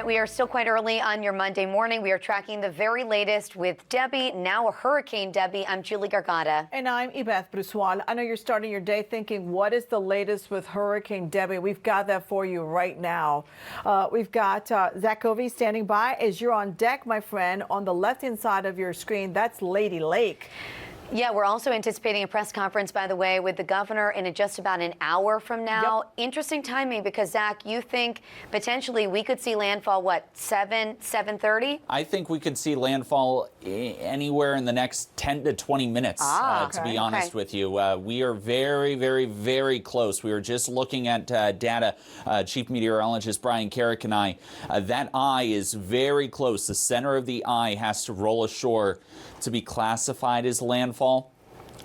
right, we are still quite early on your Monday morning. We are tracking the very latest with Debby, now a Hurricane Debby. I'm Julie Gargata. And I'm Ibeth Brusoil. I know you're starting your day thinking, what is the latest with Hurricane Debby? We've got that for you right now. We've got Zach Covey standing by as you're on deck, my friend. On the left-hand side of your screen, that's Lady Lake. Yeah, we're also anticipating a press conference, by the way, with the governor in just about an hour from now. Yep. Interesting timing because, Zach, you think potentially we could see landfall, what, 7:30? I think we could see landfall anywhere in the next 10 to 20 minutes, to be honest with you. We are very, very, very close. We were just looking at data, Chief Meteorologist Brian Carrick and I. That eye is very close. The center of the eye has to roll ashore to be classified as landfall.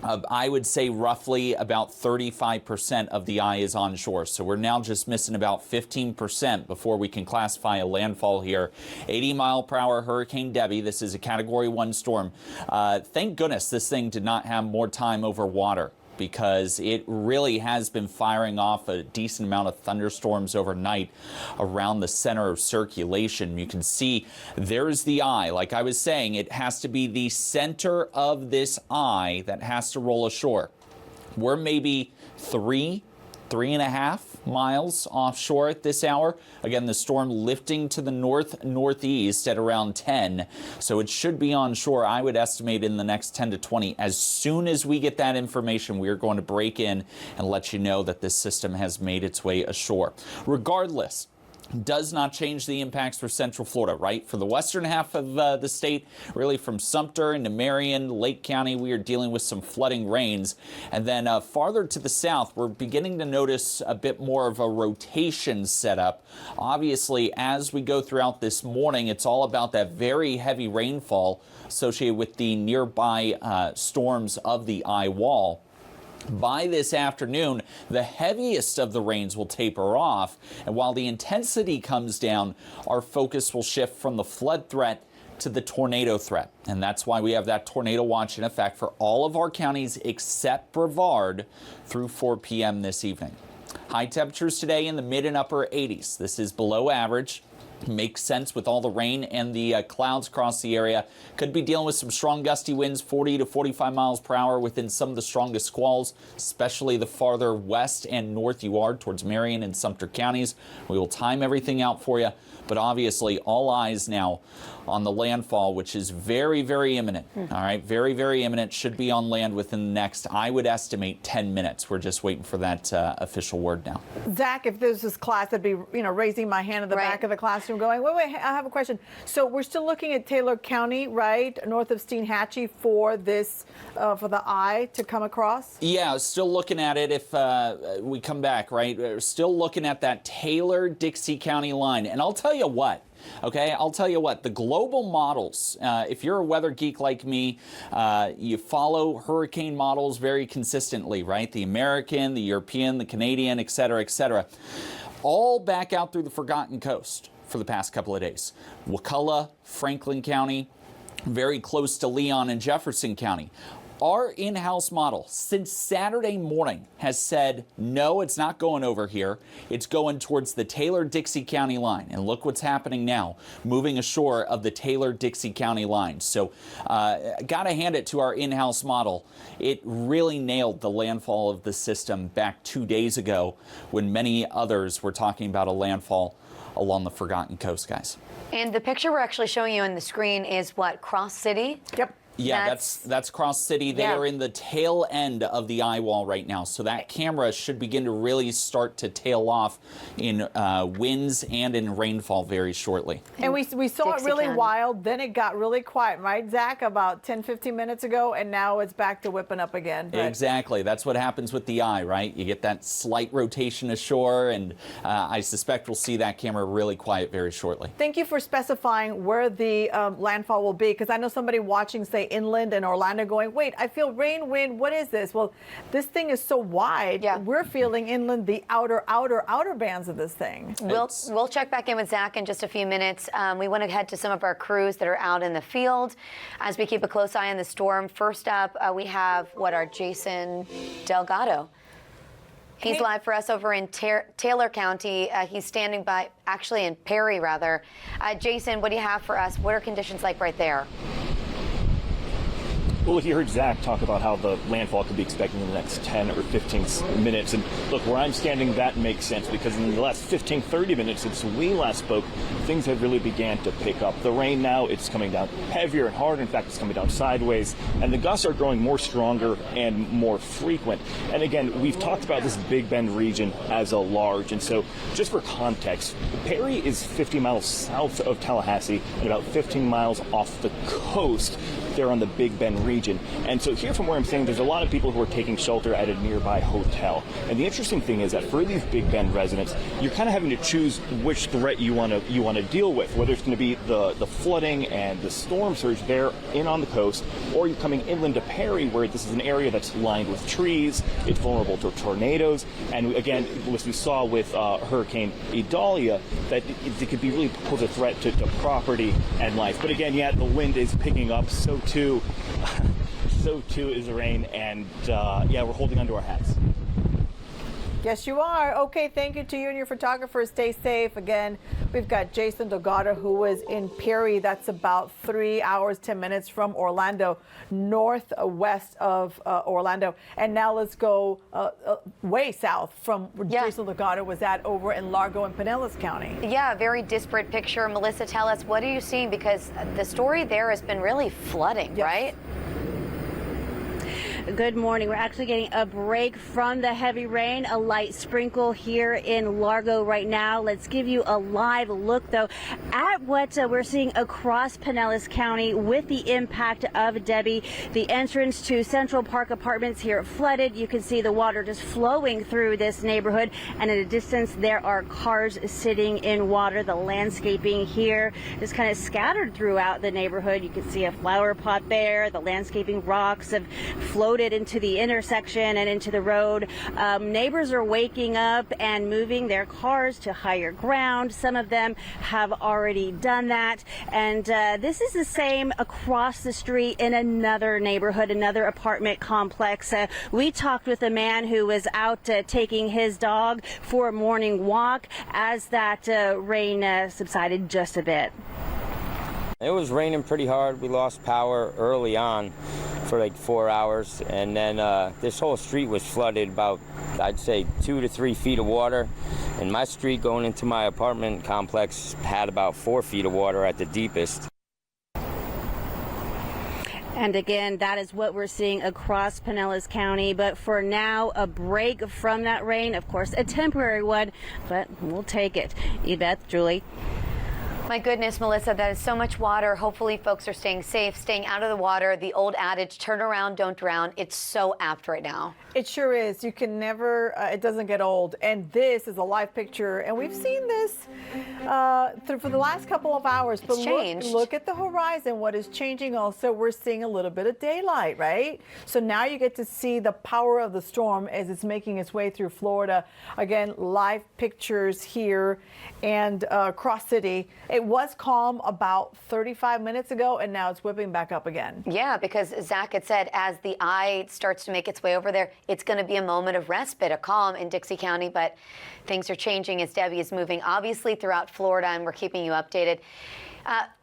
I would say roughly about 35% of the eye is onshore. So we're now just missing about 15% before we can classify a landfall here. 80-mile-per-hour Hurricane Debby. This is a Category 1 storm. Thank goodness this thing did not have more time over water, because it really has been firing off a decent amount of thunderstorms overnight around the center of circulation. You can see there's the eye. Like I was saying, it has to be the center of this eye that has to roll ashore. We're maybe 3.5 miles offshore at this hour. Again, the storm lifting to the northeast at around 10, so it should be onshore, I would estimate, in the next 10 to 20. As soon as we get that information, we are going to break in and let you know that this system has made its way ashore. Regardless, does not change the impacts for Central Florida, right? For the western half of the state, really from Sumter into Marion, Lake County, we are dealing with some flooding rains. And then farther to the south, we're beginning to notice a bit more of a rotation setup. Obviously, as we go throughout this morning, it's all about that very heavy rainfall associated with the nearby storms of the eye wall. By this afternoon, the heaviest of the rains will taper off, and while the intensity comes down, our focus will shift from the flood threat to the tornado threat. And that's why we have that tornado watch in effect for all of our counties except Brevard through 4 p.m. this evening. High temperatures today in the mid and upper 80s. This is below average. Makes sense with all the rain and the clouds across the area. Could be dealing with some strong gusty winds, 40 to 45 miles per hour within some of the strongest squalls, especially the farther west and north you are towards Marion and Sumter counties. We will time everything out for you, but obviously all eyes now on the landfall, which is very, very imminent. All right, very, very imminent. Should be on land within the next, I would estimate, 10 minutes. We're just waiting for that official word now. Zach, if this was class, I'd be, raising my hand at the back of the classroom going, wait, I have a question. So we're still looking at Taylor County, right, north of Steinhatchee for this, for the eye to come across? Yeah, still looking at it if we come back, right? We're still looking at that Taylor-Dixie County line. And I'll tell you what, okay, the global models, if you're a weather geek like me, you follow hurricane models very consistently, right? The American, the European, the Canadian, et cetera, all back out through the Forgotten Coast for the past couple of days. Wakulla, Franklin County, very close to Leon and Jefferson County. Our in-house model since Saturday morning has said, no, it's not going over here. It's going towards the Taylor-Dixie County line. And look what's happening now, moving ashore of the Taylor-Dixie County line. So got to hand it to our in-house model. It really nailed the landfall of the system back 2 days ago when many others were talking about a landfall along the Forgotten Coast, guys. And the picture we're actually showing you on the screen is what, Cross City? Yep. Yeah, that's Cross City. They are in the tail end of the eye wall right now. So that camera should begin to really start to tail off in winds and in rainfall very shortly. And we saw it really wild, then it got really quiet, right, Zach, about 10, 15 minutes ago, and now it's back to whipping up again. But exactly. That's what happens with the eye, right? You get that slight rotation ashore, and I suspect we'll see that camera really quiet very shortly. Thank you for specifying where the landfall will be, because I know somebody watching, say, inland and Orlando going, wait, I feel rain, wind, what is this? Well, this thing is so wide, we're feeling inland the outer bands of this thing. We'll check back in with Zach in just a few minutes. We want to head to some of our crews that are out in the field as we keep a close eye on the storm. First up, we have our Jason Delgado. He's live for us over in Taylor County. He's standing by, actually in Perry, rather. Jason, what do you have for us? What are conditions like right there? Well, you heard Zach talk about how the landfall could be expected in the next 10 or 15 minutes. And look, where I'm standing, that makes sense because in the last 15, 30 minutes since we last spoke, things have really began to pick up. The rain now, it's coming down heavier and harder. In fact, it's coming down sideways. And the gusts are growing more stronger and more frequent. And again, we've talked about this Big Bend region as a large. And so just for context, Perry is 50 miles south of Tallahassee and about 15 miles off the coast there on the Big Bend region. And so here from where I'm saying, there's a lot of people who are taking shelter at a nearby hotel. And the interesting thing is that for these Big Bend residents, you're kind of having to choose which threat you want to deal with, whether it's going to be the flooding and the storm surge there in on the coast, or you're coming inland to Perry, where this is an area that's lined with trees, it's vulnerable to tornadoes, and again, as we saw with Hurricane Idalia, that it could be really pose a threat to property and life. But again, yeah, the wind is picking up, so too is the rain, and yeah, we're holding onto our hats. Yes, you are. Okay, thank you to you and your photographers. Stay safe. Again, we've got Jason Delgado, who is in Perry. That's about 3 hours, 10 minutes from Orlando, northwest of Orlando. And now let's go way south from where Jason Delgado was at, over in Largo and Pinellas County. Yeah, very disparate picture. Melissa, tell us, what are you seeing? Because the story there has been really flooding, right? Good morning. We're actually getting a break from the heavy rain, a light sprinkle here in Largo right now. Let's give you a live look, though, at what we're seeing across Pinellas County with the impact of Debby. The entrance to Central Park Apartments here flooded. You can see the water just flowing through this neighborhood, and at a distance there are cars sitting in water. The landscaping here is kind of scattered throughout the neighborhood. You can see a flower pot there. The landscaping rocks have floated into the intersection and into the road. Neighbors are waking up and moving their cars to higher ground. Some of them have already done that. And this is the same across the street in another neighborhood, another apartment complex. We talked with a man who was out taking his dog for a morning walk as that rain subsided just a bit. It was raining pretty hard. We lost power early on for like 4 hours, and then this whole street was flooded, about, I'd say, 2 to 3 feet of water. And my street going into my apartment complex had about 4 feet of water at the deepest. And again, that is what we're seeing across Pinellas County. But for now, a break from that rain, of course, a temporary one, but we'll take it. Yvette, Julie. My goodness, Melissa, that is so much water. Hopefully folks are staying safe, staying out of the water. The old adage, turn around, don't drown. It's so apt right now. It sure is. You can never, it doesn't get old. And this is a live picture. And we've seen this for the last couple of hours. But look at the horizon. What is changing also, we're seeing a little bit of daylight, right? So now you get to see the power of the storm as it's making its way through Florida. Again, live pictures here and across city. It was calm about 35 minutes ago, and now it's whipping back up again. Yeah, because Zach had said as the eye starts to make its way over there, it's going to be a moment of respite, a calm in Dixie County, but things are changing as Debby is moving, obviously, throughout Florida, and we're keeping you updated.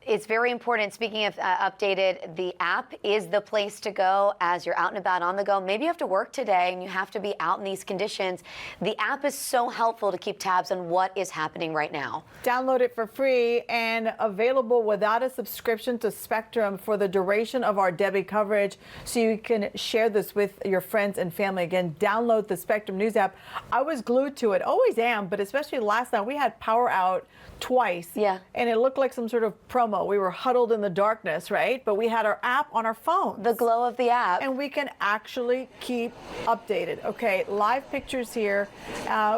It's very important. Speaking of updated, the app is the place to go as you're out and about on the go. Maybe you have to work today and you have to be out in these conditions. The app is so helpful to keep tabs on what is happening right now. Download it for free and available without a subscription to Spectrum for the duration of our Debby coverage, so you can share this with your friends and family. Again, download the Spectrum News app. I was glued to it, always am, but especially last night we had power out twice. Yeah. And it looked like some sort of promo. We were huddled in the darkness, right? But we had our app on our phone. The glow of the app. And we can actually keep updated. Okay, live pictures here.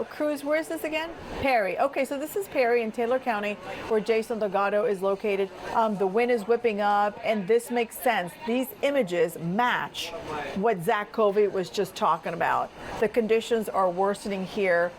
Cruz, where is this again? Perry. Okay, so this is Perry in Taylor County, where Jason Delgado is located. The wind is whipping up, and this makes sense. These images match what Zach Covey was just talking about. The conditions are worsening here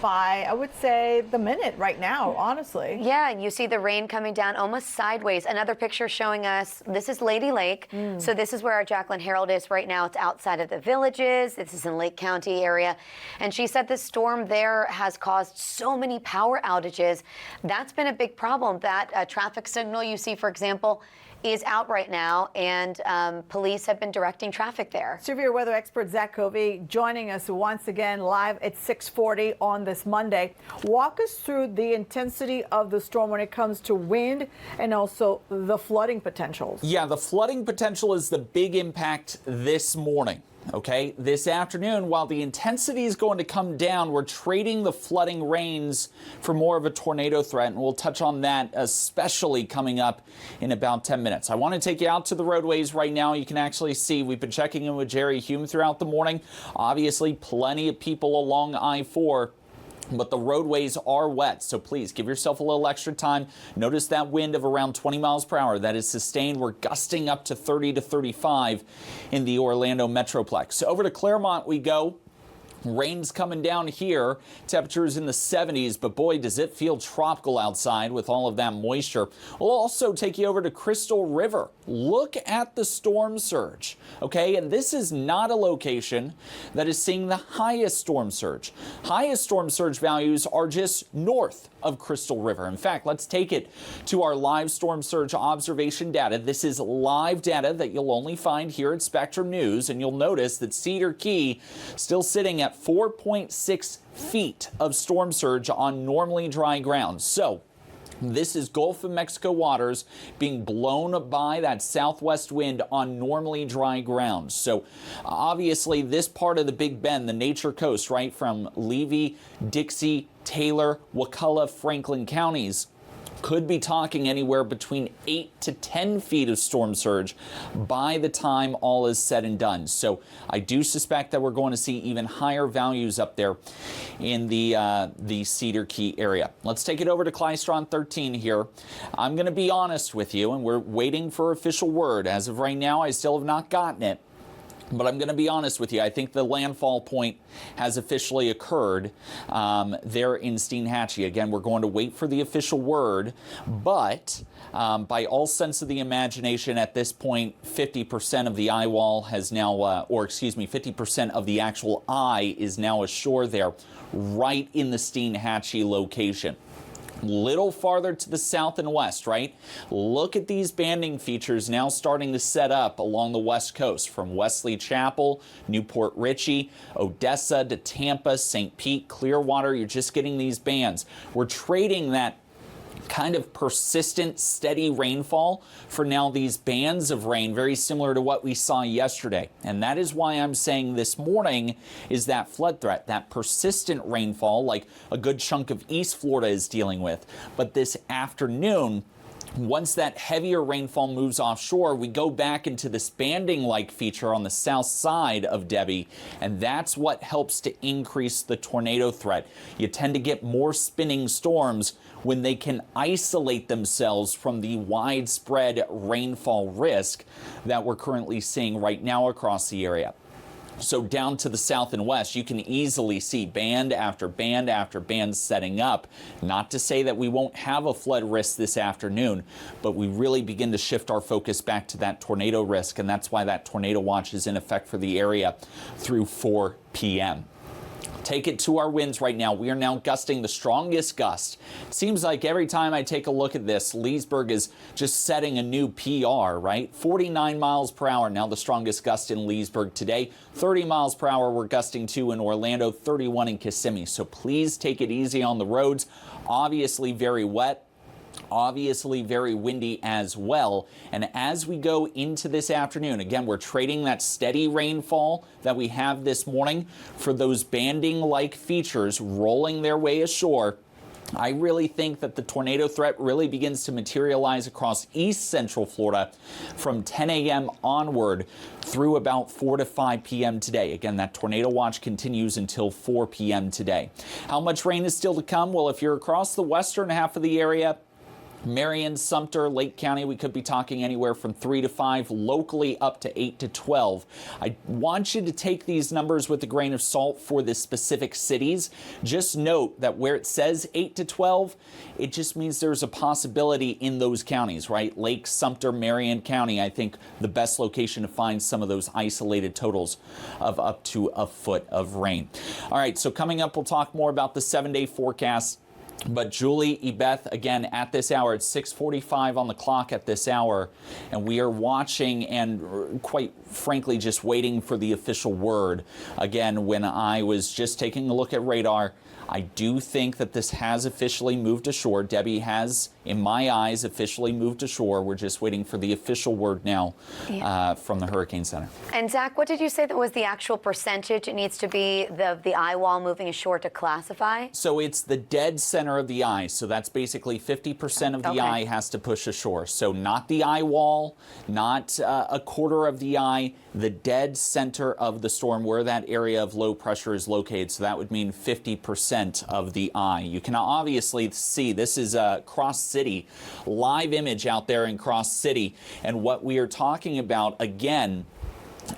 by, I would say, the minute right now, honestly. Yeah, and you see the rain coming down almost sideways. Another picture showing us, this is Lady Lake. So this is where our Jacqueline Herald is right now. It's outside of the villages. This is in Lake County area. And she said the storm there has caused so many power outages. That's been a big problem. That traffic signal you see, for example, is out right now, and police have been directing traffic there. Severe weather expert Zach Covey joining us once again live at 6:40 on this Monday. Walk us through the intensity of the storm when it comes to wind and also the flooding potentials. Yeah, the flooding potential is the big impact this morning. Okay, this afternoon, while the intensity is going to come down, we're trading the flooding rains for more of a tornado threat, and we'll touch on that especially coming up in about 10 minutes. I want to take you out to the roadways right now. You can actually see we've been checking in with Jerry Hume throughout the morning. Obviously, plenty of people along I-4. But the roadways are wet, so please give yourself a little extra time. Notice that wind of around 20 miles per hour that is sustained. We're gusting up to 30 to 35 in the Orlando Metroplex. So over to Claremont we go. Rain's coming down here, temperatures in the 70s, but boy, does it feel tropical outside with all of that moisture. We'll also take you over to Crystal River. Look at the storm surge, okay? And this is not a location that is seeing the highest storm surge. Highest storm surge values are just north of Crystal River. In fact, let's take it to our live storm surge observation data. This is live data that you'll only find here at Spectrum News, and you'll notice that Cedar Key still sitting at 4.6 feet of storm surge on normally dry ground. So this is Gulf of Mexico waters being blown by that southwest wind on normally dry ground. So obviously this part of the Big Bend, the Nature Coast, right from Levy, Dixie, Taylor, Wakulla, Franklin counties, could be talking anywhere between 8 to 10 feet of storm surge by the time all is said and done. So I do suspect that we're going to see even higher values up there in the Cedar Key area. Let's take it over to Klystron 13 here. I'm going to be honest with you, and we're waiting for official word. As of right now, I still have not gotten it. But I'm going to be honest with you. I think the landfall point has officially occurred there in Steinhatchee. Again, we're going to wait for the official word. But by all sense of the imagination, at this point, 50% of the eye wall has now, 50% of the actual eye is now ashore there, right in the Steinhatchee location. Little farther to the south and west, right? Look at these banding features now starting to set up along the west coast from Wesley Chapel, Newport Richey, Odessa to Tampa, St. Pete, Clearwater. You're just getting these bands. We're trading that kind of persistent, steady rainfall for now these bands of rain, very similar to what we saw yesterday. And that is why I'm saying this morning is that flood threat, that persistent rainfall like a good chunk of East Florida is dealing with. But this afternoon, once that heavier rainfall moves offshore, we go back into this banding-like feature on the south side of Debby, and that's what helps to increase the tornado threat. You tend to get more spinning storms when they can isolate themselves from the widespread rainfall risk that we're currently seeing right now across the area. So down to the south and west, you can easily see band after band after band setting up. Not to say that we won't have a flood risk this afternoon, but we really begin to shift our focus back to that tornado risk, and that's why that tornado watch is in effect for the area through 4 p.m. Take it to our winds right now. We are now gusting the strongest gust. It seems like every time I take a look at this, Leesburg is just setting a new PR, right? 49 miles per hour, now the strongest gust in Leesburg today. 30 miles per hour we're gusting to in Orlando, 31 in Kissimmee. So please take it easy on the roads. Obviously very wet. Obviously very windy as well. And as we go into this afternoon, again, we're trading that steady rainfall that we have this morning for those banding-like features rolling their way ashore. I really think that the tornado threat really begins to materialize across east central Florida from 10 a.m. onward through about 4 to 5 p.m. today. Again, that tornado watch continues until 4 p.m. today. How much rain is still to come? Well, if you're across the western half of the area, Marion, Sumter, Lake County, we could be talking anywhere from 3 to 5, locally up to 8 to 12. I want you to take these numbers with a grain of salt for the specific cities. Just note that where it says 8 to 12, it just means there's a possibility in those counties, right? Lake, Sumter, Marion County, I think the best location to find some of those isolated totals of up to a foot of rain. All right, so coming up, we'll talk more about the 7-day forecast. But Julie, Ebeth, again, at this hour, it's 6:45 on the clock at this hour, and we are watching and quite frankly just waiting for the official word. Again, when I was just taking a look at radar, I do think that this has officially moved ashore. Debbie has, in my eyes, officially moved ashore. We're just waiting for the official word now from the Hurricane Center. And Zach, what did you say that was the actual percentage it needs to be the eye wall moving ashore to classify? So it's the dead center of the eye. So that's basically 50% of the eye has to push ashore. So not the eye wall, not a quarter of the eye, the dead center of the storm where that area of low pressure is located. So that would mean 50% of the eye. You can obviously see this is Cross City, live image out there in Cross City. And what we are talking about again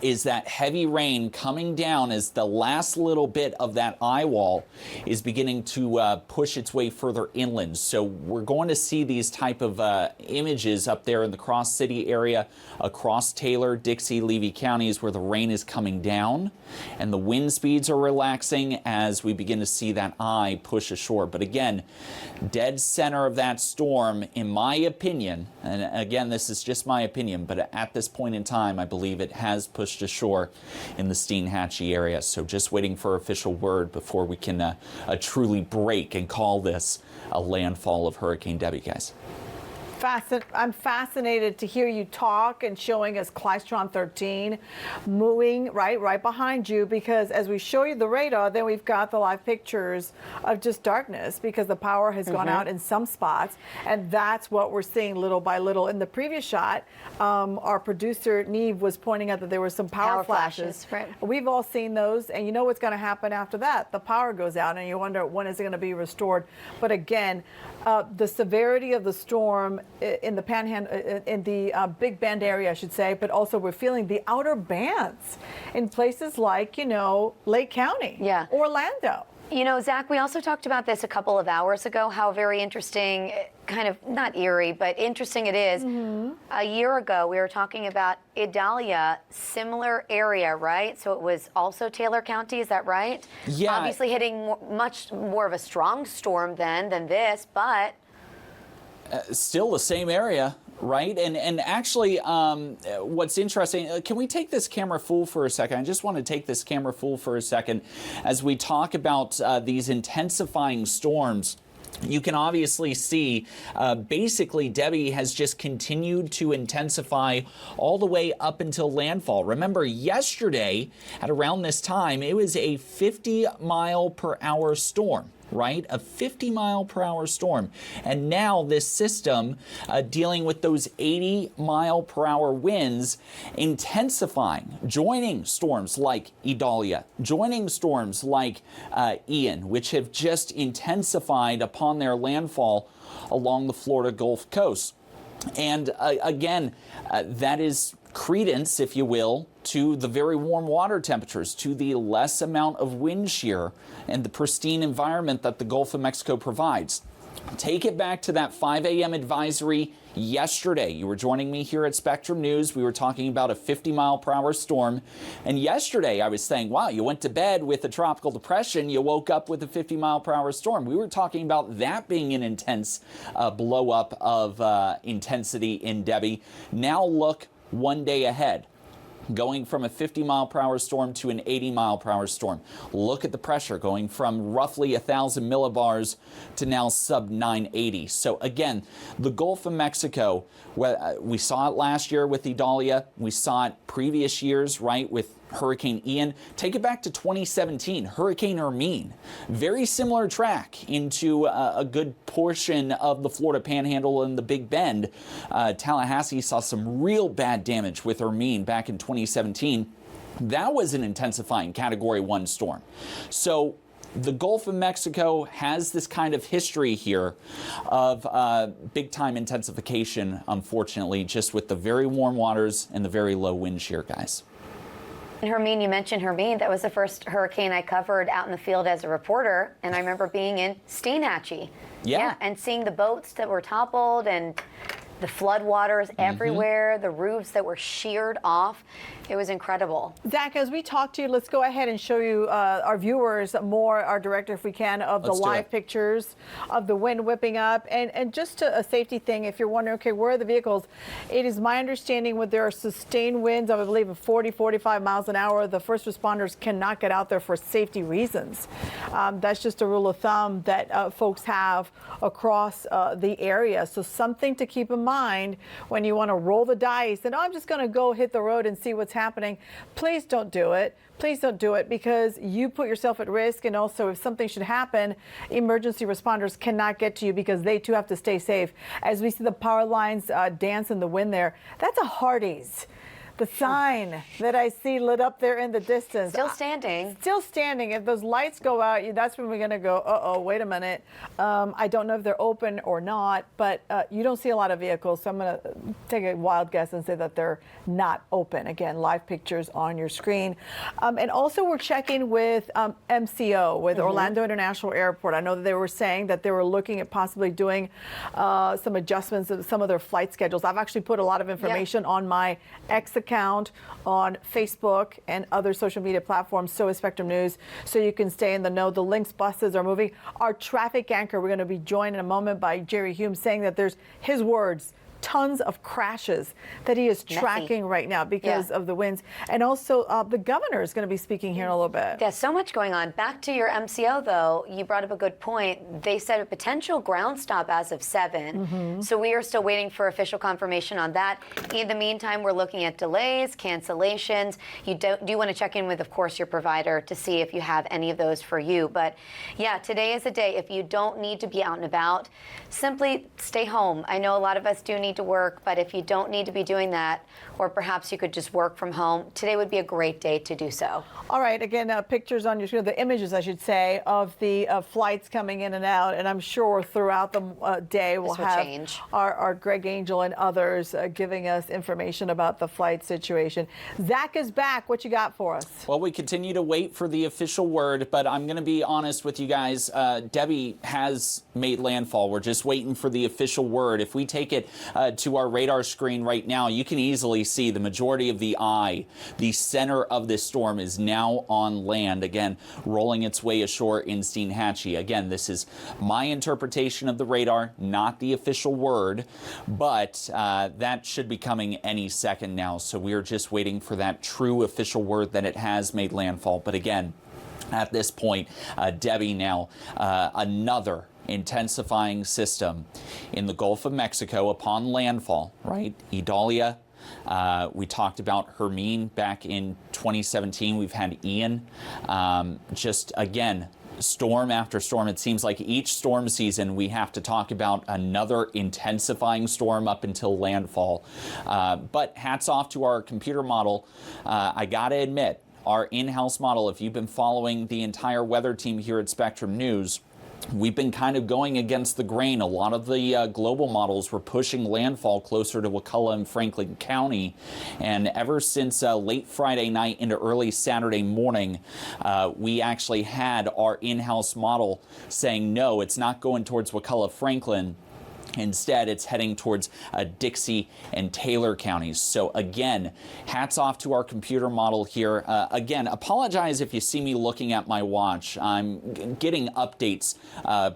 is that heavy rain coming down as the last little bit of that eye wall is beginning to push its way further inland. So we're going to see these type of images up there in the Cross City area, across Taylor, Dixie, Levy counties where the rain is coming down and the wind speeds are relaxing as we begin to see that eye push ashore. But again, dead center of that storm, in my opinion, and again, this is just my opinion, but at this point in time, I believe it has pushed ashore in the Steinhatchee area. So just waiting for official word before we can truly break and call this a landfall of Hurricane Debby, guys. I'm fascinated to hear you talk and showing us Klystron 13 moving right behind you, because as we show you the radar, then we've got the live pictures of just darkness because the power has gone out in some spots, and that's what we're seeing little by little. In the previous shot, our producer Neve was pointing out that there were some power flashes. Right. We've all seen those, and you know what's going to happen after that. The power goes out, and you wonder when is it going to be restored. But again, the severity of the storm in the Panhandle, in the Big Bend area, I should say, but also we're feeling the outer bands in places like, Lake County, Orlando. Zach, we also talked about this a couple of hours ago, how very interesting, kind of not eerie, but interesting it is. A year ago, we were talking about Idalia, similar area, right? So it was also Taylor County, is that right? Yeah. Obviously hitting much more of a strong storm then than this, but still the same area, right? And actually, what's interesting, can we take this camera full for a second? I just want to take this camera full for a second as we talk about these intensifying storms. You can obviously see basically Debby has just continued to intensify all the way up until landfall. Remember, yesterday at around this time, it was a 50-mile-per-hour storm. Right? A 50-mile-per-hour storm. And now this system dealing with those 80-mile-per-hour winds intensifying, joining storms like Idalia, joining storms like Ian, which have just intensified upon their landfall along the Florida Gulf Coast. And again, that is credence, if you will, to the very warm water temperatures, to the less amount of wind shear and the pristine environment that the Gulf of Mexico provides. Take it back to that 5 a.m. advisory yesterday. You were joining me here at Spectrum News. We were talking about a 50-mile-per-hour storm. And yesterday I was saying, wow, you went to bed with a tropical depression. You woke up with a 50-mile-per-hour storm. We were talking about that being an intense blow-up of intensity in Debby. Now look one day ahead. Going from a 50-mile-per-hour storm to an 80-mile-per-hour storm. Look at the pressure going from roughly 1,000 millibars to now sub 980. So again, the Gulf of Mexico, we saw it last year with Idalia. We saw it previous years, right, with Hurricane Ian. Take it back to 2017, Hurricane Hermine. Very similar track into a good portion of the Florida Panhandle and the Big Bend. Tallahassee saw some real bad damage with Hermine back in 2017. That was an intensifying Category 1 storm. So the Gulf of Mexico has this kind of history here of big-time intensification, unfortunately, just with the very warm waters and the very low wind shear, guys. And Hermine, you mentioned Hermine. That was the first hurricane I covered out in the field as a reporter, and I remember being in Steenhatchee. Yeah. And seeing the boats that were toppled and the floodwaters everywhere, the roofs that were sheared off. It was incredible. Zach, as we talk to you, let's go ahead and show you, our viewers, more, our director, if we can, of the live pictures of the wind whipping up. And just a safety thing, if you're wondering, okay, where are the vehicles? It is my understanding when there are sustained winds of, I believe, 40, 45 miles an hour, the first responders cannot get out there for safety reasons. That's just a rule of thumb that folks have across the area. So something to keep in mind when you want to roll the dice and, oh, I'm just going to go hit the road and see what's happening. Please don't do it. Please don't do it, because you put yourself at risk. And also, if something should happen, emergency responders cannot get to you because they too have to stay safe. As we see the power lines dance in the wind there, that's a Hardee's. The sign that I see lit up there in the distance. Still standing. Still standing. If those lights go out, that's when we're going to go, uh-oh, wait a minute. I don't know if they're open or not, but you don't see a lot of vehicles, so I'm going to take a wild guess and say that they're not open. Again, live pictures on your screen. And also we're checking with MCO, with Orlando International Airport. I know that they were saying that they were looking at possibly doing some adjustments of some of their flight schedules. I've actually put a lot of information on my X account on Facebook and other social media platforms, so is Spectrum News, so you can stay in the know. The Lynx buses are moving. Our traffic anchor, we're going to be joined in a moment by Jerry Hume, saying that there's, his words, tons of crashes that he is tracking right now because of the winds. And also the governor is going to be speaking here in a little bit. There's so much going on. Back to your MCO, though, you brought up a good point. They said a potential ground stop as of 7. So we are still waiting for official confirmation on that. In the meantime, we're looking at delays, cancellations. You do want to check in with, of course, your provider to see if you have any of those for you. But yeah, today is the day. If you don't need to be out and about, simply stay home. I know a lot of us do need to work, but if you don't need to be doing that, or perhaps you could just work from home, today would be a great day to do so. All right, again, pictures on your screen, the images, I should say, of the flights coming in and out, and I'm sure throughout the day we'll have our Greg Angel and others giving us information about the flight situation. Zach is back. What you got for us? Well, we continue to wait for the official word, but I'm going to be honest with you guys. Debby has made landfall. We're just waiting for the official word. If we take it to our radar screen right now, you can easily see the majority of the eye. The center of this storm is now on land, again, rolling its way ashore in Steenhatchee. Again, this is my interpretation of the radar, not the official word, but that should be coming any second now. So we're just waiting for that true official word that it has made landfall. But again, at this point, Debby now another intensifying system in the Gulf of Mexico upon landfall, right? Idalia. We talked about Hermine back in 2017. We've had Ian. Just again, storm after storm. It seems like each storm season we have to talk about another intensifying storm up until landfall. But hats off to our computer model. I gotta admit, our in-house model, if you've been following the entire weather team here at Spectrum News, we've been kind of going against the grain. A lot of the global models were pushing landfall closer to Wakulla and Franklin County. And ever since late Friday night into early Saturday morning, we actually had our in-house model saying, no, it's not going towards Wakulla, Franklin. Instead, it's heading towards Dixie and Taylor counties. So again, hats off to our computer model here. Again, apologize if you see me looking at my watch. I'm getting updates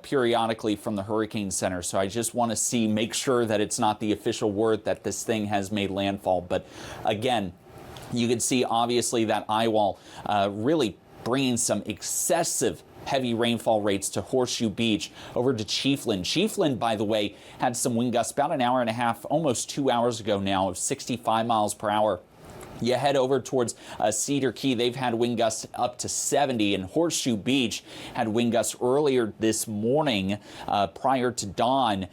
periodically from the Hurricane Center, so I just want to make sure that it's not the official word that this thing has made landfall. But again, you can see obviously that eye wall really bringing some excessive heavy rainfall rates to Horseshoe Beach, over to Chiefland. Chiefland, by the way, had some wind gusts about an hour and a half, almost 2 hours ago now, of 65 miles per hour. You head over towards Cedar Key, they've had wind gusts up to 70, and Horseshoe Beach had wind gusts earlier this morning prior to dawn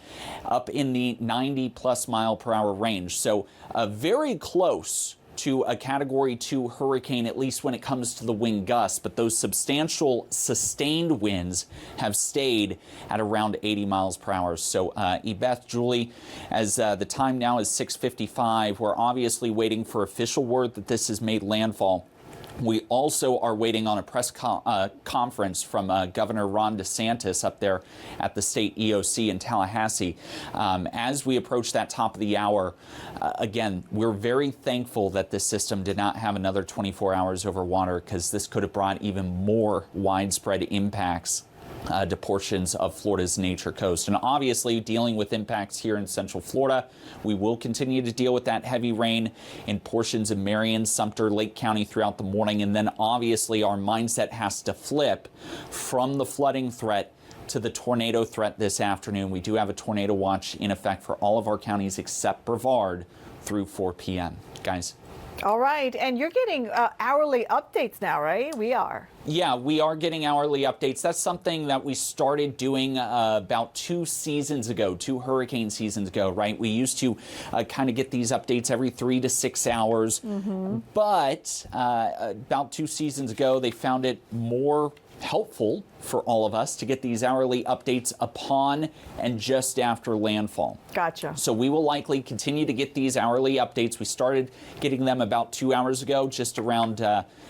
up in the 90-plus mile per hour range. So very close to a Category 2 hurricane, at least when it comes to the wind gusts, but those substantial sustained winds have stayed at around 80 miles per hour. So, Ebeth, Julie, as the time now is 6:55, we're obviously waiting for official word that this has made landfall. We also are waiting on a press conference from Governor Ron DeSantis up there at the state EOC in Tallahassee. As we approach that top of the hour, again, we're very thankful that this system did not have another 24 hours over water, because this could have brought even more widespread impacts to portions of Florida's Nature Coast. And obviously, dealing with impacts here in Central Florida, we will continue to deal with that heavy rain in portions of Marion, Sumter, Lake County throughout the morning. And then obviously our mindset has to flip from the flooding threat to the tornado threat this afternoon. We do have a tornado watch in effect for all of our counties except Brevard through 4 p.m. Guys. All right. And you're getting hourly updates now, right? We are. Yeah, we are getting hourly updates. That's something that we started doing about 2 seasons ago, 2 hurricane seasons ago, right? We used to kind of get these updates every 3 to 6 hours. But about 2 seasons ago, they found it more helpful for all of us to get these hourly updates upon and just after landfall. Gotcha. So we will likely continue to get these hourly updates. We started getting them about 2 hours ago, just around,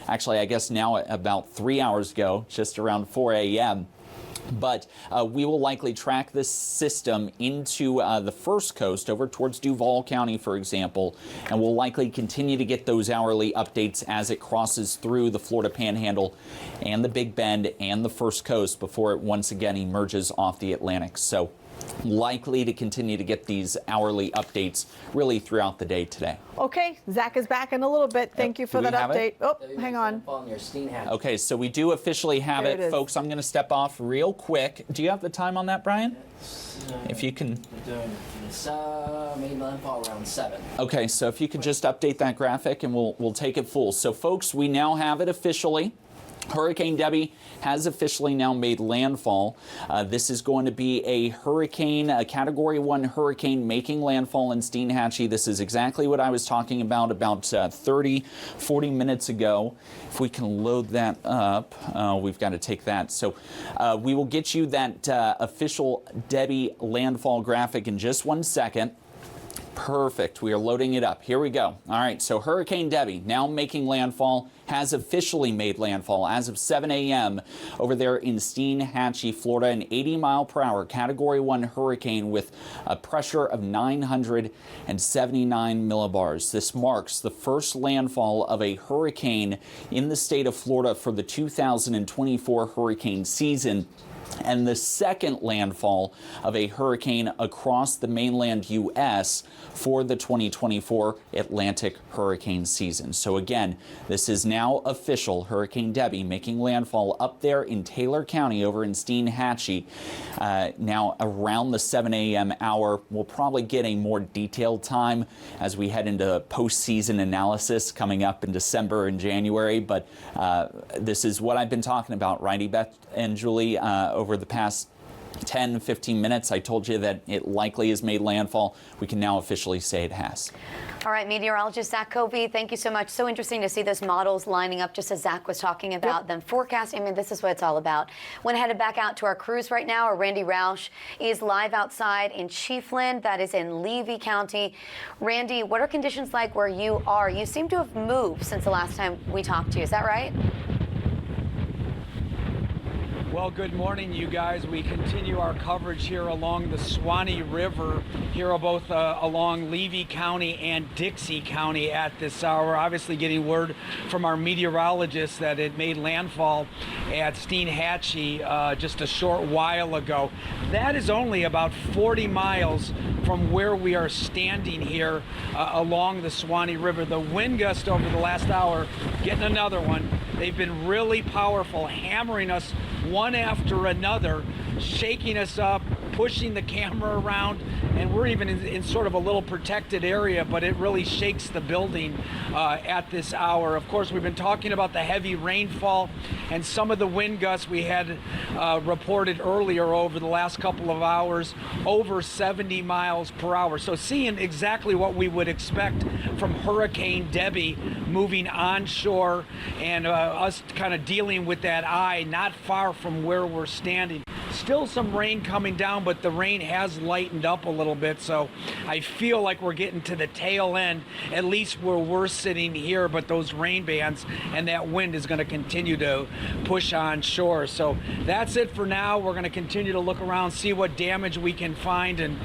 actually, I guess now about 3 hours ago, just around 4 a.m. But we will likely track this system into the First Coast over towards Duval County, for example, and we'll likely continue to get those hourly updates as it crosses through the Florida Panhandle and the Big Bend and the First Coast before it once again emerges off the Atlantic. So likely to continue to get these hourly updates really throughout the day today. Okay, Zach is back in a little bit. Thank you for that update. Oh, hang on. Okay, so we do officially have There it it, is. folks. I'm going to step off real quick. Do you have the time on that, Brian? If you can. It's made landfall around 7. Okay, so if you could just update that graphic and we'll take it full. So, folks, we now have it officially. Hurricane Debby has officially now made landfall. This is going to be a hurricane, a Category 1 hurricane making landfall in Steinhatchee. This is exactly what I was talking about 30, 40 minutes ago. If we can load that up, we've got to take that. So we will get you that official Debby landfall graphic in just 1 second. Perfect. We are loading it up. Here we go. All right. So Hurricane Debby now making landfall, has officially made landfall as of 7 a.m. over there in Steinhatchee, Florida, an 80-mile-per-hour Category 1 hurricane with a pressure of 979 millibars. This marks the first landfall of a hurricane in the state of Florida for the 2024 hurricane season, and the second landfall of a hurricane across the mainland U.S. for the 2024 Atlantic hurricane season. So again, this is now official. Hurricane Debby making landfall up there in Taylor County over in Steinhatchee. Now around the 7 a.m. hour. We'll probably get a more detailed time as we head into postseason analysis coming up in December and January. But this is what I've been talking about, right, Ebeth and Julie, over the past 10, 15 minutes. I told you that it likely has made landfall. We can now officially say it has. All right, meteorologist Zach Covey, thank you so much. So interesting to see those models lining up, just as Zach was talking about them forecasting. I mean, this is what it's all about. We're headed back out to our crews right now. Our Randy Roush is live outside in Chiefland, that is in Levy County. Randy, what are conditions like where you are? You seem to have moved since the last time we talked to you. Is that right? Well, good morning, you guys. We continue our coverage here along the Suwannee River, here both along Levy County and Dixie County at this hour. Obviously getting word from our meteorologists that it made landfall at Steinhatchee just a short while ago. That is only about 40 miles from where we are standing here along the Suwannee River. The wind gust over the last hour, getting another one. They've been really powerful, hammering us one after another. shaking us up, pushing the camera around, and we're even in sort of a little protected area, but it really shakes the building at this hour. Of course, we've been talking about the heavy rainfall and some of the wind gusts we had reported earlier over the last couple of hours, over 70 miles per hour. So seeing exactly what we would expect from Hurricane Debby moving onshore, and us kind of dealing with that eye not far from where we're standing. Still some rain coming down, but the rain has lightened up a little bit, so I feel like we're getting to the tail end, at least where we're sitting here, but those rain bands and that wind is going to continue to push on shore. So that's it for now. We're going to continue to look around, see what damage we can find, and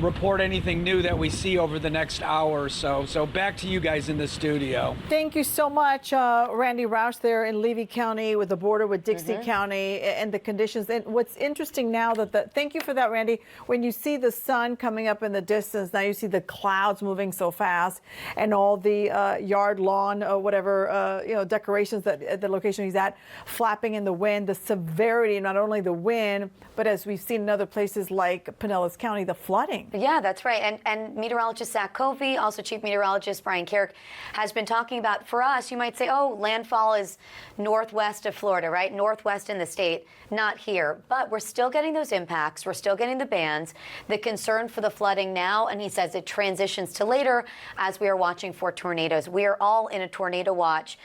report anything new that we see over the next hour or so. So back to you guys in the studio. Thank you so much, Randy Roush there in Levy County with the border with Dixie County and the conditions. And what's interesting now thank you for that, Randy. When you see the sun coming up in the distance, now you see the clouds moving so fast and all the yard, lawn, whatever, decorations that at the location he's at, flapping in the wind, the severity, not only the wind, but as we've seen in other places like Pinellas County, the flooding. Yeah, that's right. And meteorologist Zach Covey, also chief meteorologist Brian Carrick, has been talking about, for us, you might say, oh, landfall is northwest of Florida, right? Northwest in the state, not here. But we're still getting those impacts. We're still getting the bands. The concern for the flooding now, and he says it transitions to later as we are watching for tornadoes. We are all in a tornado watch,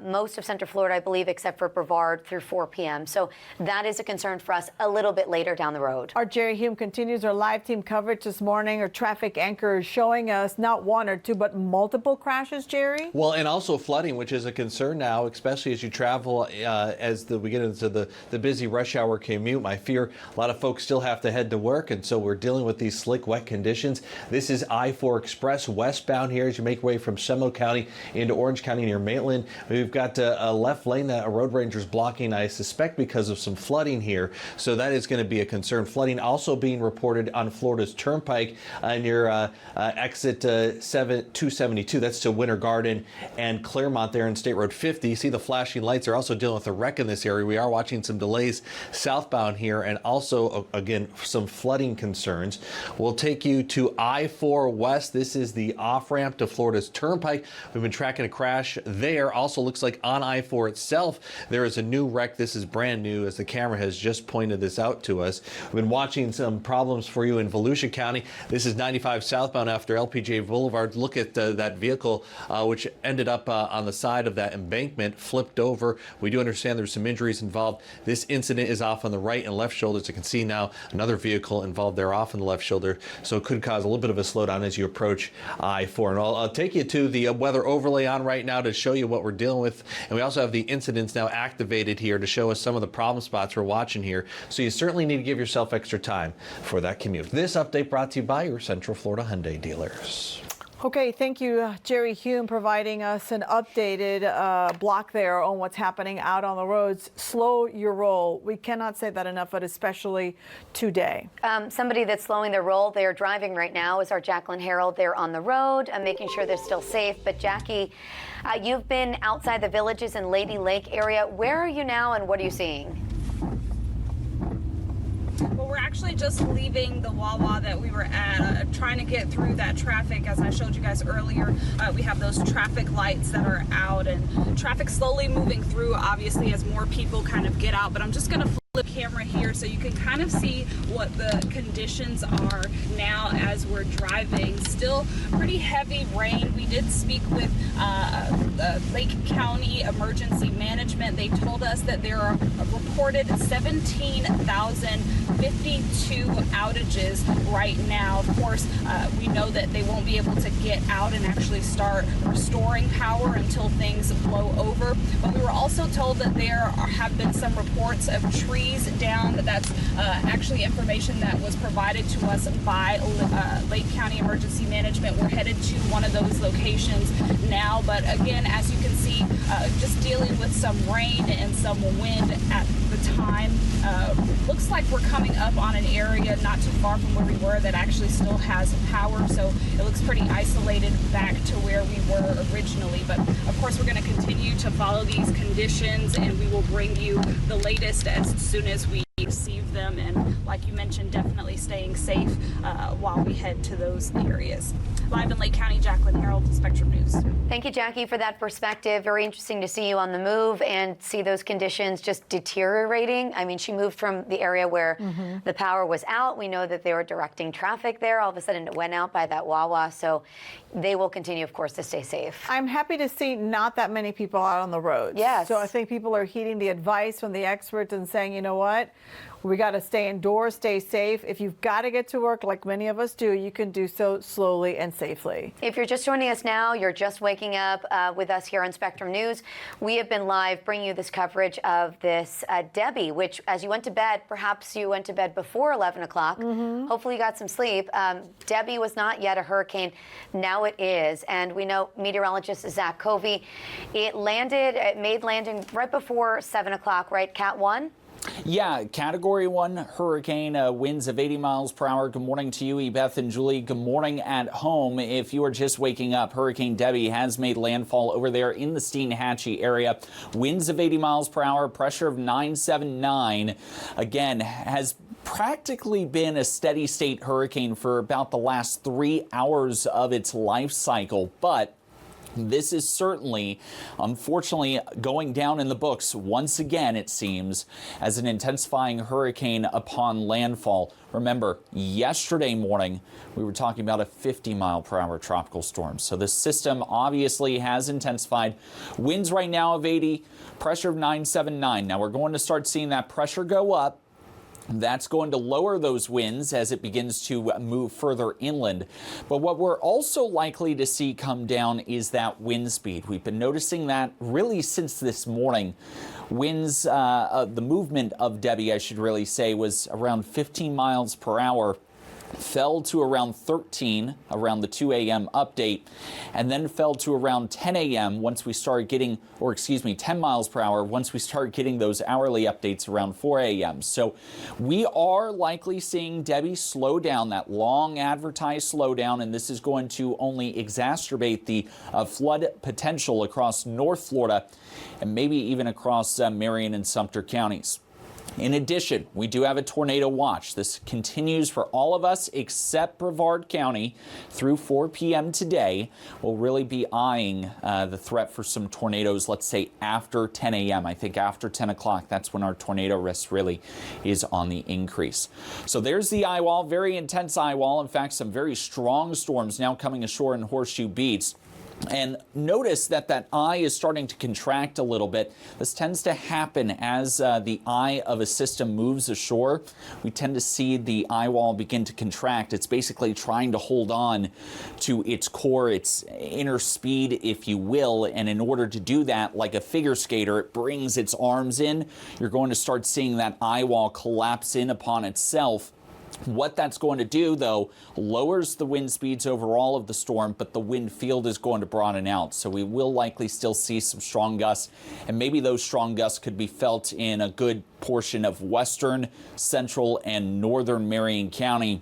most of Central Florida, I believe, except for Brevard through 4 p.m. So that is a concern for us a little bit later down the road. Our Jerry Hume continues our live team coverage this morning. Our traffic anchor is showing us not one or two, but multiple crashes, Jerry. Well, and also flooding, which is a concern now, especially as you travel we get into the busy rush hour commute. I fear a lot of folks still have to head to work, and so we're dealing with these slick, wet conditions. This is I-4 Express westbound here as you make way from Seminole County into Orange County near Maitland. We've got a left lane that a road ranger's blocking, I suspect because of some flooding here. So that is going to be a concern. Flooding also being reported on Florida's Turnpike near exit 272. That's to Winter Garden and Claremont there in State Road 50. You see the flashing lights. They're also dealing with a wreck in this area. We are watching some delays southbound here, and also, again, some flooding concerns. We'll take you to I-4 West. This is the off-ramp to Florida's Turnpike. We've been tracking a crash there. Also looks like on I-4 itself, there is a new wreck. This is brand new, as the camera has just pointed this out to us. We've been watching some problems for you in Volusia County. This is 95 southbound after LPJ Boulevard. Look at that vehicle, which ended up on the side of that embankment, flipped over. We do understand there's some injuries involved. This incident is off on the right and left shoulder. As you can see now, another vehicle involved there off on the left shoulder. So it could cause a little bit of a slowdown as you approach I-4. And I'll take you to the weather overlay on right now to show you what we're dealing with. And we also have the incidents now activated here to show us some of the problem spots we're watching here. So you certainly need to give yourself extra time for that commute. This update brought to you by your Central Florida Hyundai dealers. Okay, thank you, Jerry Hume, providing us an updated block there on what's happening out on the roads. Slow your roll. We cannot say that enough, but especially today. Somebody that's slowing their roll, they're driving right now, is our Jacqueline Harold. They're on the road and making sure they're still safe. But Jackie, you've been outside the Villages in Lady Lake area. Where are you now and what are you seeing? Well, we're actually just leaving the Wawa that we were at, trying to get through that traffic. As I showed you guys earlier, we have those traffic lights that are out and traffic slowly moving through, obviously, as more people kind of get out. But I'm just going to flip camera here so you can kind of see what the conditions are now as we're driving. Still pretty heavy rain. We did speak with Lake County Emergency Management. They told us that there are reported 17,052 outages right now. Of course, we know that they won't be able to get out and actually start restoring power until things blow over. But we were also told that there have been some reports of trees down. That's actually information that was provided to us by Lake County Emergency Management. We're headed to one of those locations now, but again, as you can see, just dealing with some rain and some wind at the time. Looks like we're coming up on an area not too far from where we were that actually still has power, so it looks pretty isolated back to where we were originally. But of course, we're going to continue to follow these conditions, and we will bring you the latest as soon as we receive of them. And like you mentioned, definitely staying safe while we head to those areas. Live in Lake County, Jacqueline Harold, Spectrum News. Thank you, Jackie, for that perspective. Very interesting to see you on the move and see those conditions just deteriorating. I mean, she moved from the area where the power was out. We know that they were directing traffic there. All of a sudden, it went out by that Wawa. So they will continue, of course, to stay safe. I'm happy to see not that many people out on the roads. Yes. So I think people are heeding the advice from the experts and saying, you know what? We got to stay indoors, stay safe. If you've got to get to work, like many of us do, you can do so slowly and safely. If you're just joining us now, you're just waking up with us here on Spectrum News. We have been live bringing you this coverage of this Debby, which as you went to bed, perhaps you went to bed before 11 o'clock. Hopefully you got some sleep. Debby was not yet a hurricane. Now it is. And we know meteorologist Zach Covey, it made landing right before 7 o'clock, right? Cat 1? Yeah, Category 1 hurricane, winds of 80 miles per hour. Good morning to you, Beth and Julie. Good morning at home. If you are just waking up, Hurricane Debby has made landfall over there in the Steinhatchee area. Winds of 80 miles per hour, pressure of 979. Again, has practically been a steady state hurricane for about the last 3 hours of its life cycle, but this is certainly, unfortunately, going down in the books once again, it seems, as an intensifying hurricane upon landfall. Remember, yesterday morning, we were talking about a 50-mile-per-hour tropical storm. So the system obviously has intensified. Winds right now of 80, pressure of 979. Now we're going to start seeing that pressure go up. That's going to lower those winds as it begins to move further inland. But what we're also likely to see come down is that wind speed. We've been noticing that really since this morning. Winds, the movement of Debby, I should really say, was around 15 miles per hour. Fell to around 13 around the 2 a.m. update, and then fell to around 10 a.m. once we started getting, 10 miles per hour once we start getting those hourly updates around 4 a.m. So we are likely seeing Debby slow down, that long advertised slowdown, and this is going to only exacerbate the flood potential across North Florida and maybe even across Marion and Sumter counties. In addition, we do have a tornado watch. This continues for all of us except Brevard County through 4 p.m. today. We'll really be eyeing the threat for some tornadoes, let's say after 10 a.m. I think after 10 o'clock, that's when our tornado risk really is on the increase. So there's the eye wall, very intense eye wall. In fact, some very strong storms now coming ashore in Horseshoe Beach. And notice that that eye is starting to contract a little bit. This tends to happen as the eye of a system moves ashore. We tend to see the eye wall begin to contract. It's basically trying to hold on to its core, its inner speed, if you will. And in order to do that, like a figure skater, it brings its arms in. You're going to start seeing that eye wall collapse in upon itself. What that's going to do, though, lowers the wind speeds overall of the storm, but the wind field is going to broaden out. So we will likely still see some strong gusts, and maybe those strong gusts could be felt in a good portion of western, central, and northern Marion County.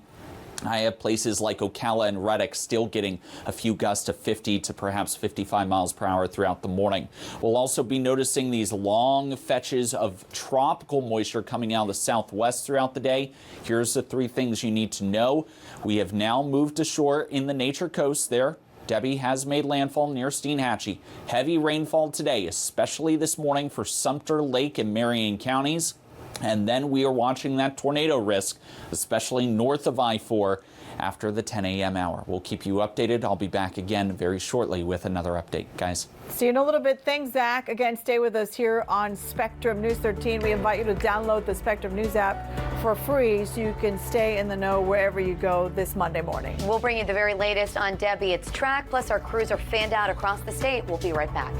I have places like Ocala and Reddick still getting a few gusts of 50 to perhaps 55 miles per hour throughout the morning. We'll also be noticing these long fetches of tropical moisture coming out of the southwest throughout the day. Here's the 3 things you need to know. We have now moved ashore in the Nature Coast there. Debby has made landfall near Steinhatchee. Heavy rainfall today, especially this morning for Sumter, Lake, and Marion counties. And then we are watching that tornado risk, especially north of I-4 after the 10 a.m. hour. We'll keep you updated. I'll be back again very shortly with another update, guys. See you in a little bit. Thanks, Zach. Again, stay with us here on Spectrum News 13. We invite you to download the Spectrum News app for free so you can stay in the know wherever you go this Monday morning. We'll bring you the very latest on Debby, its track, plus our crews are fanned out across the state. We'll be right back.